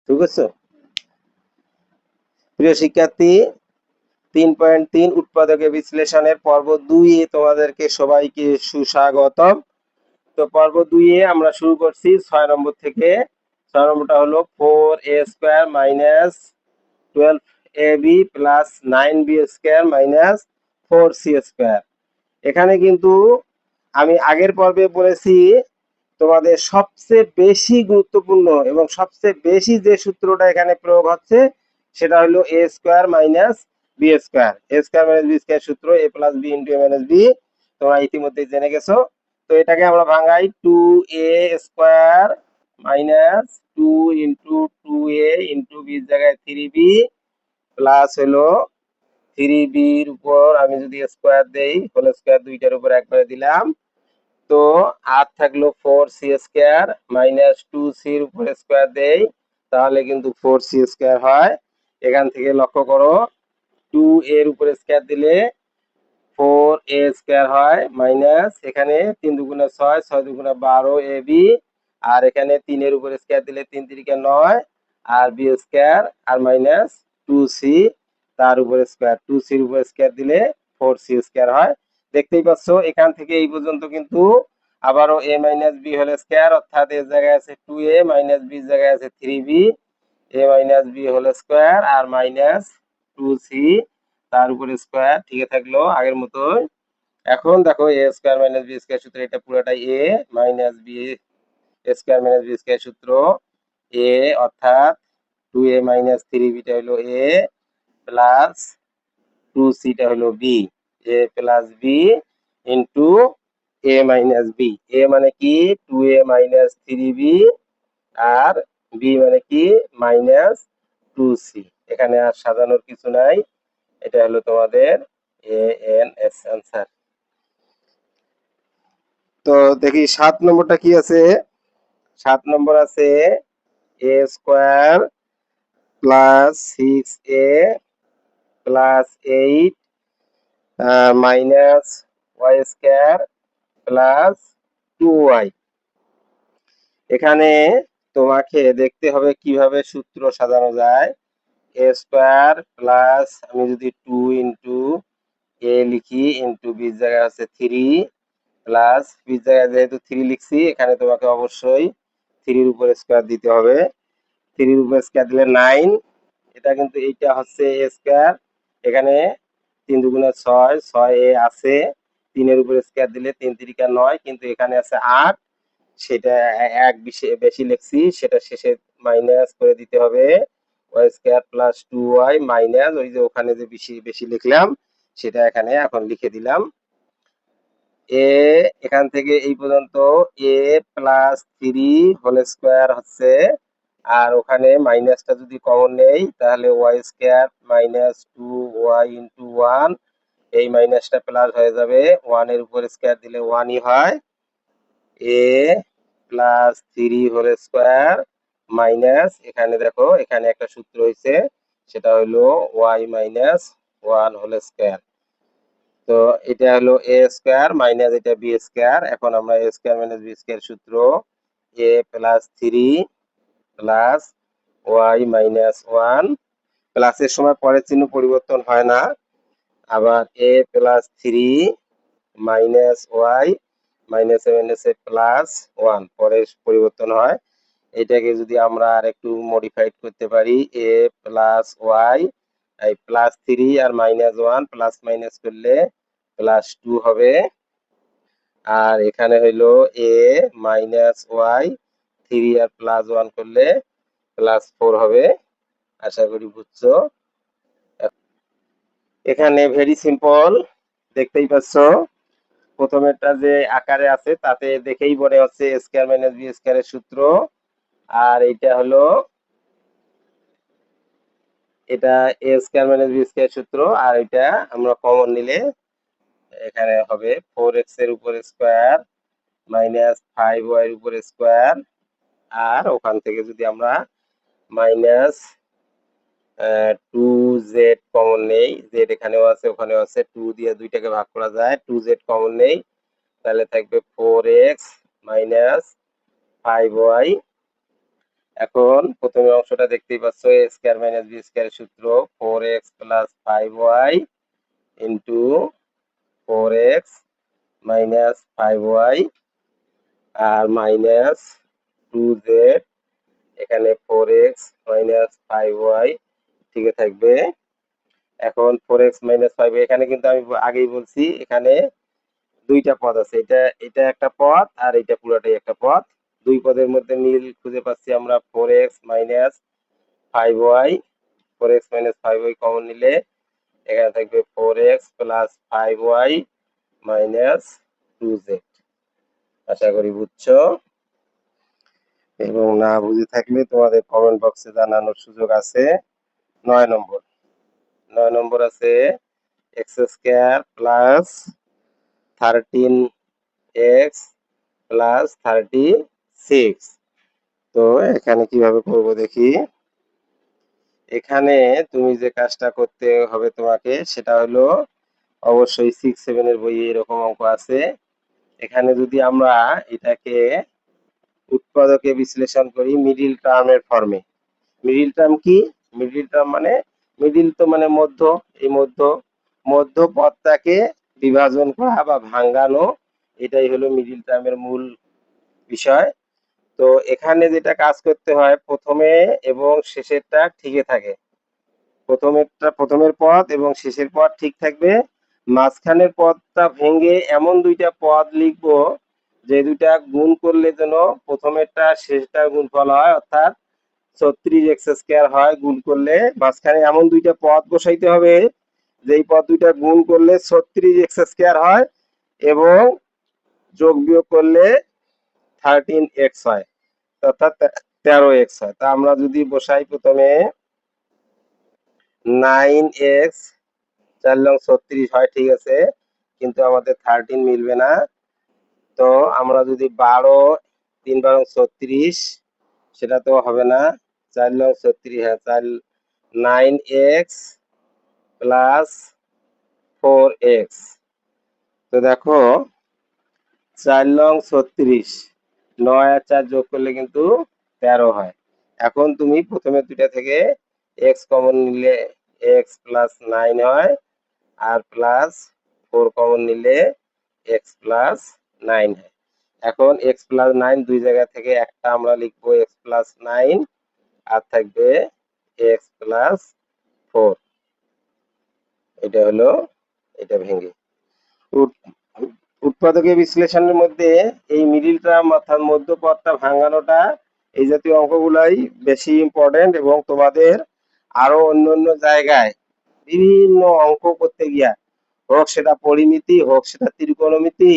ঠিক আছে প্রিয় শিক্ষার্থী, 3.3 উৎপাদকে বিশ্লেষণের পর্ব 2 এ তোমাদেরকে সবাইকে সুস্বাগতম। তো পর্ব 2 এ আমরা শুরু করছি 6 নম্বর থেকে। 6 নম্বরটা হলো 4a square minus 12ab plus 9b square minus 4c square. এখানে কিন্তু আমি আগের পর্বে বলেছি তোমাদের সবচেয়ে বেশি গুরুত্বপূর্ণ এবং সবচেয়ে বেশি যে সূত্রটা এখানে প্রয়োগ হচ্ছে সেটা হলো এ স্কোয়ার মাইনাস বি স্কোয়ার। এ স্কোয়ার মাইনাস বি স্কোয়ার সূত্র এ প্লাস বি ইন্টু এ মাইনাস বি, তোমরা ইতিমধ্যে জেনে গেছো। তো এটাকে আমরা ভাঙাই 2a square minus 2 into 2a into বির জায়গায় 3b প্লাস হলো 3b-র উপর আমি যদি স্কোয়ার দেই হোল স্কোয়ার দুইটার উপর একবারে দিলাম, তো আর থাকলো 4c স্কয়ার মাইনাস 2c-র উপর স্কয়ার দেই তাহলে কিন্তু 4c স্কয়ার হয়। এখান থেকে লক্ষ্য করো 2a এর উপর স্কয়ার দিলে 4a স্কয়ার হয় মাইনাস এখানে 3 দুগুণে 6, 6 দুগুণে 12ab, আর এখানে 3 এর উপর স্কয়ার দিলে 3 3 9 আর b স্কয়ার আর মাইনাস 2c তার উপর স্কয়ার, 2c এর উপর স্কয়ার দিলে 4c স্কয়ার হয়। দেখতেই পাচ্ছ এখান থেকে এই পর্যন্ত কিন্তু আবারও a minus b whole square, অর্থাৎ এর জায়গায় আছে 2a মাইনাস b এর জায়গায় আছে 3b, a minus b whole square আর মাইনাস 2c তার উপর স্কয়ার ঠিক থাকলো আগের মতোই। এখন দেখো a square minus b square সূত্র এটা পুরোটাই a minus b square minus b square সূত্র a, অর্থাৎ 2a মাইনাস 3b টা হলো a প্লাস 2c টা হলো b, a plus b into a minus b। a মানে কি 2a মাইনাস 3b আর b মানে কি মাইনাস 2c। এখানে আর সাজানোর কিছু নাই, এটা হলো তোমাদের ans आंसर। তো দেখি 7 নম্বরটা কি আছে। 7 নম্বর আছে a square plus 6a plus 8 minus y square plus 2y। এখানে তোমাকে দেখতে হবে কিভাবে সূত্র সাজানো যায়। a স্কয়ার প্লাস আমি যদি 2 ইন্টু a লিখি ইন্টু b এর জায়গায় আছে 3 প্লাস b এর জায়গায় যেহেতু 3 লিখছি এখানে তোমাকে অবশ্যই 3 এর উপর স্কয়ার দিতে হবে। 3 এর উপর স্কয়ার দিলে 9, এটা কিন্তু এইটা হচ্ছে a স্কয়ার, এখানে 3 দুগুণে 6, 6a আছে, 3 এর উপর স্কয়ার দিলে 3 3 9, কিন্তু এখানে আছে 8, সেটা এক বেশি লিখছি সেটা শেষে মাইনাস করে দিতে হবে y square plus 2y minus ওই যে ওখানে যে বেশি বেশি লিখলাম সেটা এখানে এখন লিখে দিলাম। এ এখান থেকে এই পর্যন্ত a প্লাস 3 হোল স্কয়ার হচ্ছে, আর ওখানে মাইনাসটা যদি কমন নেই তাহলে y square minus 2y into 1, এই মাইনাসটা প্লাস হয়ে যাবে, 1 এর উপর স্কয়ার দিলে 1ই হয়। a plus 3 whole square minus এখানে দেখো এখানে একটা সূত্র হয়েছে সেটা হলো y মাইনাস 1 হোল স্কয়ার। তো এটা হলো a স্কয়ার মাইনাস এটা b স্কয়ার। এখন আমরা a square minus b square সূত্র a plus 3 plus y minus 1, প্লাসের সময় পরের চিহ্ন পরিবর্তন হয় না, আবার a প্লাস 3 মাইনাস y মাইনাসে মাইনাসে প্লাস 1 পরে পরিবর্তন হয়। এটাকে যদি আমরা আর একটু মডিফাইড করতে পারি a প্লাস y, এই প্লাস 3 আর মাইনাস 1 প্লাস মাইনাস করলে প্লাস 2 হবে, আর এখানে হইলো a মাইনাস y, 3 আর প্লাস 1 করলে প্লাস 4 হবে। আশা করি বুঝছো। এখানে ভেরি সিম্পল, দেখতেই পাচ্ছ প্রথমেরটা যে আকারে আছে তাতে দেখেই মনে হচ্ছে a স্কয়ার মাইনাস b স্কয়ারের সূত্র, আর এটা হলো এটা a square minus b square সূত্র, আর এটা আমরা কমন নিলে এখানে হবে 4x এর উপর স্কয়ার মাইনাস 5y এর উপর স্কয়ার, আর ওখান থেকে যদি আমরা মাইনাস 2z কমন নেই, z এখানেও আছে ওখানেও আছে, 2 দিয়ে দুইটাকে ভাগ করা যায়, 2z কমন নেই তাহলে থাকবে 4x মাইনাস 5y এখন প্রথমে অংশটা দেখতেই পাচ্ছ, a স্কয়ার মাইনাস b স্কয়ারের সূত্র 4x plus 5y into 4x minus 5y আর মাইনাস 2z, এখানে 4x মাইনাস 5y ঠিক থাকবে। এখন 4x মাইনাস 5, এখানে কিন্তু আমি আগেই বলছি এখানে দুইটা পদ আছে, এটা এটা একটা পদ আর এটা পুরোটাই একটা পদ। দুই পদের মধ্যে মিল খুঁজে পাচ্ছি আমরা 4x minus 5y, 4x minus 5y common নিলে এখানে থাকবে 4x plus 5y minus 2z। আশা করি বুঝছো, এবং না বুঝে থাকলে তোমাদের কমেন্ট বক্সে জানানোর সুযোগ আছে। 9 নম্বর আছে x square plus 13x plus 36। তো এখানে কিভাবে করব দেখি। এখানে তুমি যে কাজটা করতে হবে তোমাকে সেটা হলো, অবশ্যই 6-7 এর বইয়ে এরকম অঙ্ক আছে। এখানে যদি আমরা এটাকে উৎপাদকে বিশ্লেষণ করি মিডিল টার্মের ফর্মে। মিডিল টার্ম কি? মিডিল টার্ম মানে, মিডিল তো মানে মধ্য, এই মধ্য পদটাকে বিভাজন করা বা ভাঙানো, এটাই হলো মিডিল টার্মের মূল বিষয়। তো এখানে যেটা কাজ করতে হয়, প্রথমে এবং শেষেরটা ঠিকই থাকে। প্রথমের পদ এবং শেষের পদ ঠিক থাকবে, মাঝখানের পদটা ভেঙে এমন দুইটা পদ লিখবো যে দুইটা গুণ করলে যেন প্রথমেরটা শেষটার গুণফল হয়, অর্থাৎ 36x স্কয়ার হয় গুণ করলে। মাঝখানে এমন দুইটা পদ বসাইতে হবে যেই পদ দুইটা গুণ করলে 36x স্কয়ার হয় এবং যোগ বিয়োগ করলে 13x হয়, অর্থাৎ 13x হয়। তা আমরা যদি বসাই প্রথমে 9x 4 লং 36 হয়, ঠিক আছে, কিন্তু আমাদের 13 মিলবে না। তো আমরা যদি 12 3 12 36, সেটা তো হবে না। 4 লং 36, হ্যাঁ 9x প্লাস 4x। তো দেখো 4 লং 36, 9 আর 4 যোগ করলে কিন্তু 13 হয়। এখন তুমি প্রথমে দুইটা থেকে x কমন নিলে x প্লাস 9 হয়, আর প্লাস 4 কমন নিলে x প্লাস 9 হয়। এখন x প্লাস 9 দুই জায়গা থেকে একটা আমরা লিখবো x প্লাস 9, আর থাকবে x প্লাস 4। এটা হলো, এটা ভেঙে উৎপাদকের বিশ্লেষণের মধ্যে এই মিডিল টার্ম অর্থাৎ মধ্যপদটা ভাঙানোটা, এই জাতীয় অঙ্কগুলাই বেশি ইম্পর্টেন্ট। এবং তোমাদের আরো অন্য অন্য জায়গায় বিভিন্ন অঙ্ক করতে গিয়া, হোক সেটা পরিমিতি, হোক সেটা ত্রিকোণমিতি,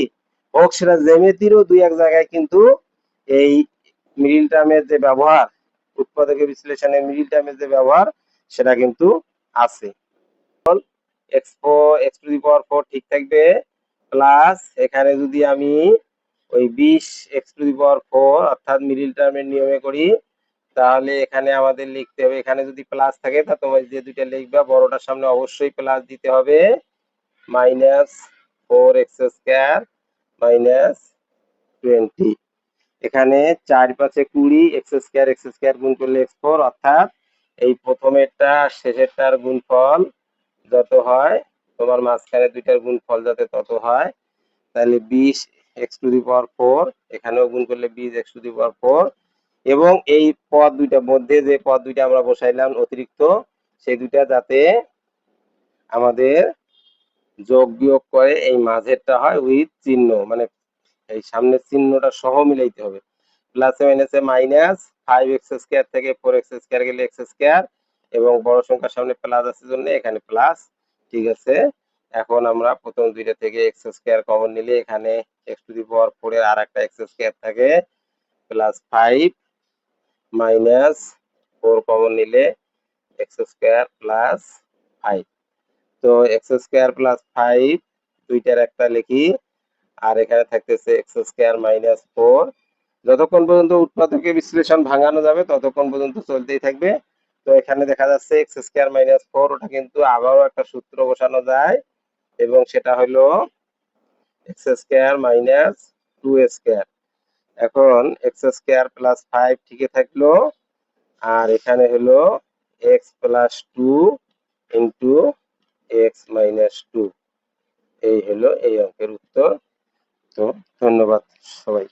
হোক সেটা জ্যামিতিরও দুই এক জায়গায় কিন্তু এই মিডিল টার্মের যে ব্যবহার, উৎপাদকের বিশ্লেষণে মিডিল টার্মের যে ব্যবহার, সেটা কিন্তু আছে। x টু দি পাওয়ার 4 ঠিক থাকবে, প্লাস এখানে যদি আমি ওই 20x টু দি পাওয়ার 4 অর্থাৎ মিডিল টার্মের নিয়মে করি, তাহলে এখানে আমাদের লিখতে হবে, এখানে যদি প্লাস থাকে তা তোমার যে দুইটা লিখবা বড়টার সামনে অবশ্যই প্লাস দিতে হবে, মাইনাস 4x স্কয়ার মাইনাস 20। এখানে 4 5 20, x স্কয়ার গুণ করলে x4, অর্থাৎ এই প্রথমেরটা শেষেরটার গুণফল যত হয়, তোমার মাঝখানে দুইটার গুণফল যাতে তত হয়, তাহলে 20x টু দি পাওয়ার 4, এখানেও গুণ করলে 20x টু দি পাওয়ার 4। এবং এই পদ দুইটা মধ্যে যে পদ দুইটা আমরা বসাইলাম অতিরিক্ত, সেই দুইটা যাতে আমাদের যোগ বিয়োগ করে এই মাঝেরটা হয় উইথ চিহ্ন, মানে এই সামনের চিহ্নটা সহ মিলাইতে হবে। প্লাসে মাইনাসে মাইনাস, 5x স্কয়ার থেকে 4x স্কয়ার গেলে x স্কয়ার, এবং বড় সংখ্যার সামনে প্লাস আছে জন্য এখানে প্লাস, ঠিক আছে। এখন আমরা প্রথম দুইটা থেকে x স্কয়ার কমন নিলে এখানে x টু দি পাওয়ার 4 এর আরেকটা x স্কয়ার থাকে, প্লাস 5 মাইনাস 4 কমন নিলে x স্কয়ার প্লাস 5। তো x স্কয়ার প্লাস 5 দুইটার একটা লিখি, আর এখানে থাকতেছে x স্কয়ার মাইনাস 4। যতক্ষণ পর্যন্ত উৎপাদকের বিশ্লেষণ ভাঙানো যাবে ততক্ষণ পর্যন্ত চলতেই থাকবে। তো এখানে দেখা যাচ্ছে x স্কয়ার মাইনাস 4, ওটা কিন্তু আবারও একটা সূত্র বসানো যায়, এবং সেটা হলো x স্কয়ার মাইনাস 2 স্কয়ার। এখন x স্কয়ার প্লাস 5 ঠিকই থাকলো, আর এখানে হলো x+2 ইন্টু x-2। এই হলো এই অঙ্কের উত্তর। তো ধন্যবাদ সবাই।